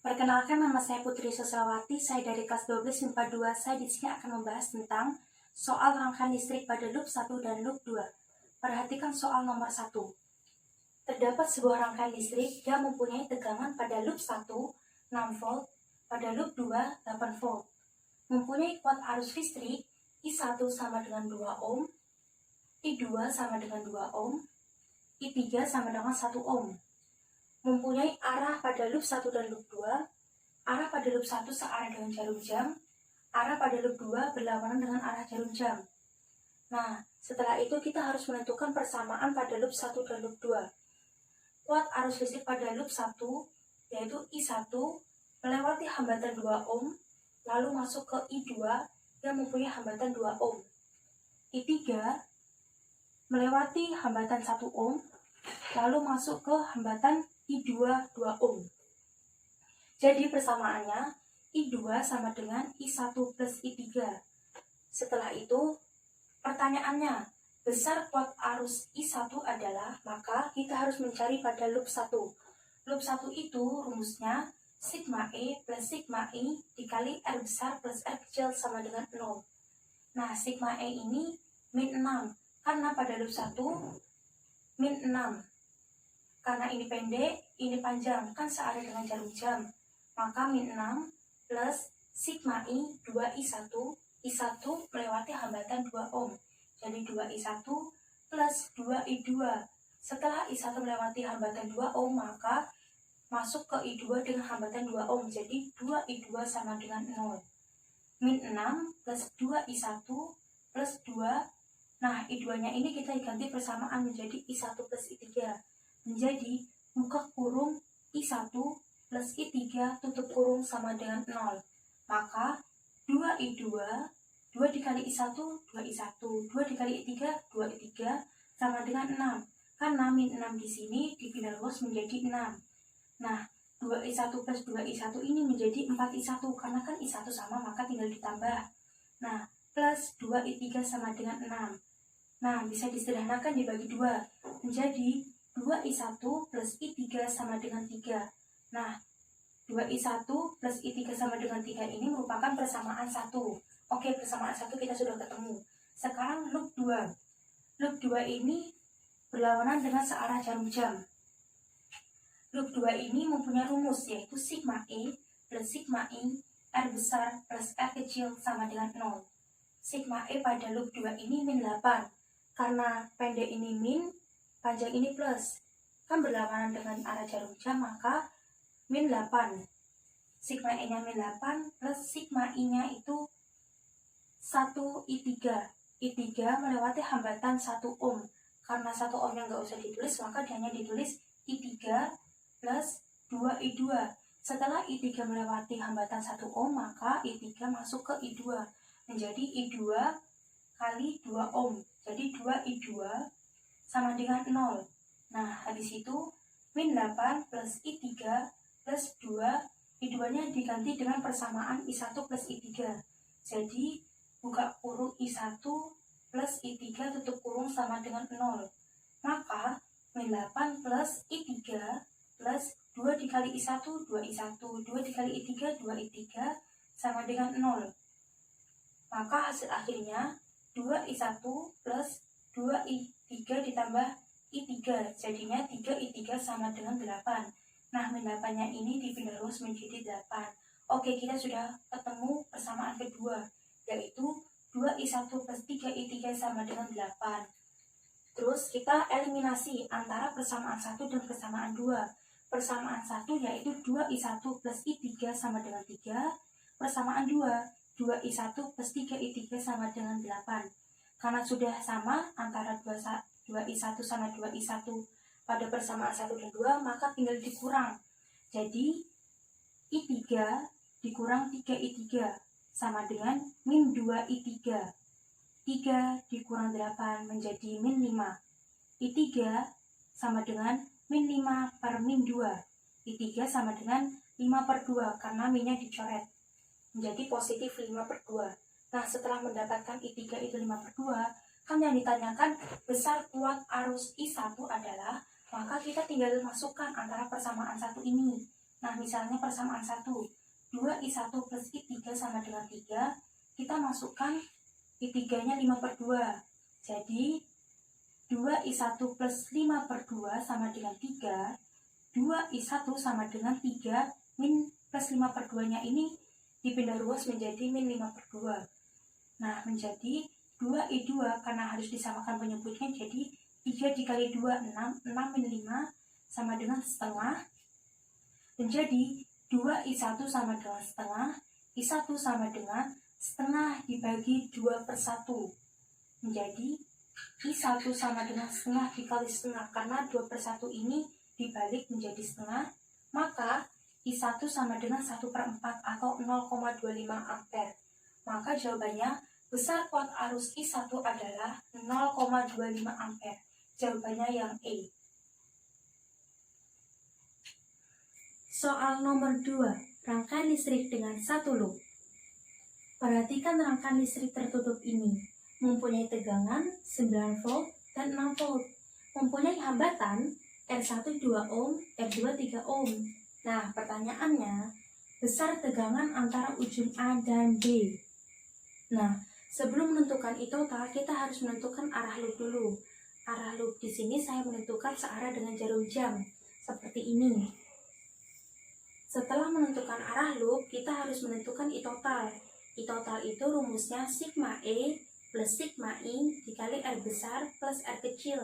Perkenalkan, nama saya Putri Susilawati, saya dari kelas 12 MIPA 2. Saya di sini akan membahas tentang soal rangkaian listrik pada loop 1 dan loop 2. Perhatikan soal nomor 1. Terdapat sebuah rangkaian listrik yang mempunyai tegangan pada loop 1 6 volt, pada loop 2 8 volt. Mempunyai kuat arus listrik I1 sama dengan 2 ohm, I2 sama dengan 2 ohm, I3 sama dengan 1 ohm. Mempunyai arah pada loop 1 dan loop 2, arah pada loop 1 searah dengan jarum jam, arah pada loop 2 berlawanan dengan arah jarum jam. Nah, setelah itu kita harus menentukan persamaan pada loop 1 dan loop 2. Kuat arus listrik pada loop 1 yaitu I1 melewati hambatan 2 ohm, lalu masuk ke I2 yang mempunyai hambatan 2 ohm. I3 melewati hambatan 1 ohm, lalu masuk ke hambatan I2 2 ohm. Jadi persamaannya I2 sama dengan I1 plus I3. Setelah itu, pertanyaannya, besar kuat arus I1 adalah, maka kita harus mencari pada loop 1. Loop 1 itu rumusnya sigma E plus sigma I dikali R besar plus R kecil sama dengan 0. Nah, sigma E ini min 6, karena pada loop 1 min 6. Karena ini pendek, ini panjang, kan searah dengan jarum jam. Maka min 6 plus sigma I 2I1, I1 melewati hambatan 2 ohm. Jadi 2I1 plus 2I2. Setelah I1 melewati hambatan 2 ohm, maka masuk ke I2 dengan hambatan 2 ohm. Jadi 2I2 sama dengan 0. Min 6 plus 2I1 plus 2. Nah, I2-nya ini kita ganti persamaan menjadi I1 plus I3. Menjadi buka kurung I1 plus I3 tutup kurung sama dengan 0. Maka 2I2, 2 dikali I1, 2I1, 2 dikali I3, 2I3 sama dengan 6. Karena min 6 di sini dipindah luas menjadi 6. Nah, 2I1 plus 2I1 ini menjadi 4I1. Karena kan I1 sama, maka tinggal ditambah. Nah, plus 2I3 sama dengan 6. Nah, bisa disederhanakan dibagi 2. Menjadi 2I1 plus I3 sama dengan 3. Nah, 2I1 plus I3 sama dengan 3 ini merupakan persamaan 1. Oke, persamaan 1 kita sudah ketemu. Sekarang loop 2. Loop 2 ini berlawanan dengan searah jarum jam. Loop 2 ini mempunyai rumus yaitu sigma E plus sigma I R besar plus R kecil sama dengan 0. Sigma E pada loop 2 ini min 8. Karena pendek ini min, panjang ini plus, kan berlawanan dengan arah jarum jam, maka min 8. Sigma E nya min 8 plus sigma I nya itu 1 I3. I3 melewati hambatan 1 ohm. Karena 1 ohm yang nggak usah ditulis, maka hanya ditulis I3 plus 2 I2. Setelah I3 melewati hambatan 1 ohm, maka I3 masuk ke I2. Menjadi I2 kali 2 ohm. Jadi 2I2 sama dengan 0. Nah, habis itu min 8 plus I3 plus 2, I2-nya diganti dengan persamaan I1 plus I3. Jadi, buka kurung I1 plus I3 tutup kurung sama dengan 0. Maka, min 8 plus I3 plus 2 dikali I1, 2I1, 2 dikali I3, 2I3 sama dengan 0. Maka hasil akhirnya 2I1 plus 2I3 ditambah I3, jadinya 3I3 sama dengan 8. Nah, min 8-nya ini dipindah luas menjadi 8. Oke, kita sudah ketemu persamaan kedua, yaitu 2I1 plus 3I3 sama dengan 8. Terus kita eliminasi antara persamaan 1 dan persamaan 2. Persamaan 1 yaitu 2I1 plus I3 sama dengan 3. Persamaan 2, 2I1 plus 3I3 sama dengan 8. Karena sudah sama antara 2I1 sama 2I1 pada persamaan 1 dan 2, maka tinggal dikurang. Jadi, I3 dikurang 3I3 sama dengan min 2I3. 3 dikurang 8 menjadi min 5. I3 sama dengan min 5 per min 2. I3 sama dengan 5 per 2 karena minnya dicoret. Menjadi positif 5 per 2. Nah, setelah mendapatkan I3 itu 5 per 2, kan yang ditanyakan besar kuat arus I1 adalah, maka kita tinggal masukkan antara persamaan 1 ini. Nah, misalnya persamaan 1, 2I1 plus I3 sama dengan 3, kita masukkan I3-nya 5/2. Jadi, 2I1 plus 5/2 sama dengan 3, 2I1 sama dengan 3 min plus 5/2-nya ini dipindah ruas menjadi min 5/2. Nah, menjadi 2I2 karena harus disamakan penyebutnya, jadi 3 dikali 2, 6, 6 min 5 sama dengan setengah. Menjadi 2I1 sama dengan setengah, I1 sama dengan setengah dibagi 2/1. Menjadi I1 sama dengan setengah dikali setengah, karena 2/1 ini dibalik menjadi setengah, maka I1 sama dengan 1/4 atau 0,25 ampere. Maka jawabannya, besar kuat arus I1 adalah 0,25 ampere. Jawabannya yang E. Soal nomor 2, rangkaian listrik dengan 1 loop. Perhatikan rangkaian listrik tertutup ini. Mempunyai tegangan 9 volt dan 6 volt. Mempunyai hambatan R1 2 ohm, R2 3 ohm. Nah, pertanyaannya, besar tegangan antara ujung A dan B. Nah, sebelum menentukan I total, kita harus menentukan arah loop dulu. Arah loop di sini saya menentukan searah dengan jarum jam, seperti ini. Setelah menentukan arah loop, kita harus menentukan I total. I total itu rumusnya sigma E plus sigma I dikali R besar plus R kecil.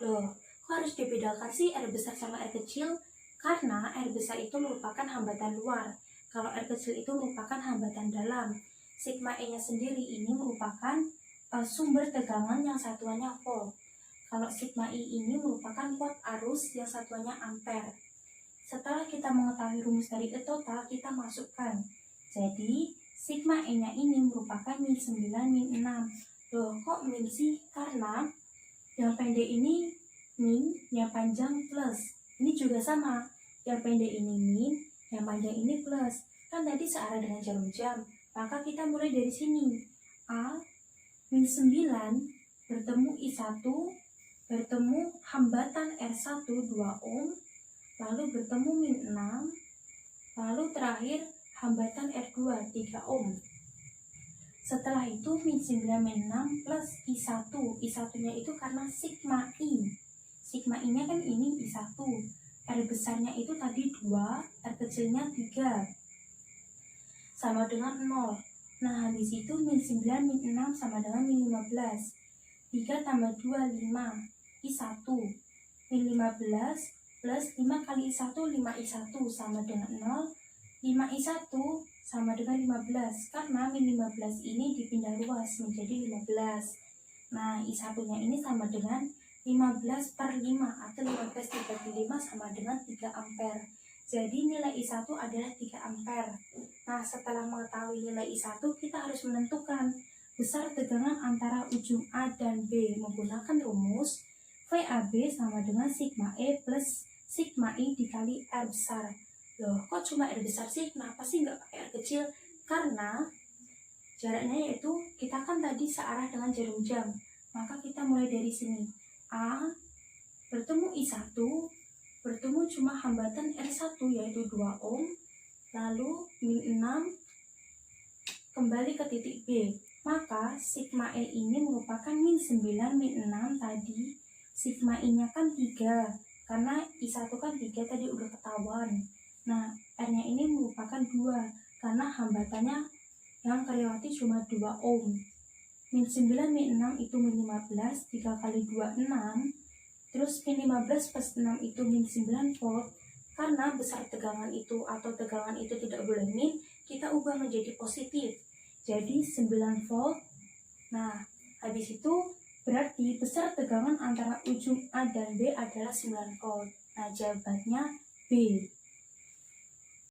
Loh, kok harus dibedakan sih R besar sama R kecil? Karena R besar itu merupakan hambatan luar, kalau R kecil itu merupakan hambatan dalam. Sigma E-nya sendiri ini merupakan sumber tegangan yang satuannya volt. Kalau sigma I ini merupakan kuat arus yang satuannya ampere. Setelah kita mengetahui rumus dari E total, kita masukkan. Jadi, sigma E-nya ini merupakan min 9 min 6. Loh, kok min sih? Karena yang pendek ini min, yang panjang plus. Ini juga sama. Yang pendek ini min, yang panjang ini plus. Kan tadi searah dengan jarum jam. Maka kita mulai dari sini. A, min 9, bertemu I1, bertemu hambatan R1 2 ohm, lalu bertemu min 6, lalu terakhir hambatan R2 3 ohm. Setelah itu min 9 min 6 plus I1. I1-nya itu karena sigma I. Sigma I-nya kan ini I1. R besarnya itu tadi 2, R kecilnya 3. Sama dengan 0. Nah, habis itu min 9 min 6 sama dengan min 15. 3 tambah 2, 5. I1. Min 15 plus 5 kali I1, 5I1 sama dengan 0. 5I1 sama dengan 15. Karena min 15 ini dipindah ruas menjadi 15. Nah, I1-nya ini sama dengan 15/5 atau 15 dibagi 5 sama dengan 3 ampere. Jadi nilai I1 adalah 3 ampere. Nah, setelah mengetahui nilai I1, kita harus menentukan besar tegangan antara ujung A dan B menggunakan rumus VAB sama dengan sigma E plus sigma I dikali R besar. Loh, kok cuma R besar sih? Kenapa sih nggak pakai R kecil? Karena jaraknya yaitu kita kan tadi searah dengan jarum jam. Maka kita mulai dari sini. A bertemu I1, bertemu cuma hambatan R1 yaitu 2 ohm, lalu min 6 kembali ke titik B. Maka sigma E ini merupakan min 9 min 6 tadi. Sigma I-nya kan 3, karena I1 kan 3 tadi udah ketahuan. Nah, R-nya ini merupakan 2, karena hambatannya yang terlewati cuma 2 ohm. Min 9 min 6 itu min 15, 3 kali 2, 6. Terus min 15 plus 6 itu min 9 volt. Karena besar tegangan itu atau tegangan itu tidak boleh min, kita ubah menjadi positif. Jadi 9 volt. Nah, habis itu berarti besar tegangan antara ujung A dan B adalah 9 volt. Nah, jawabannya B.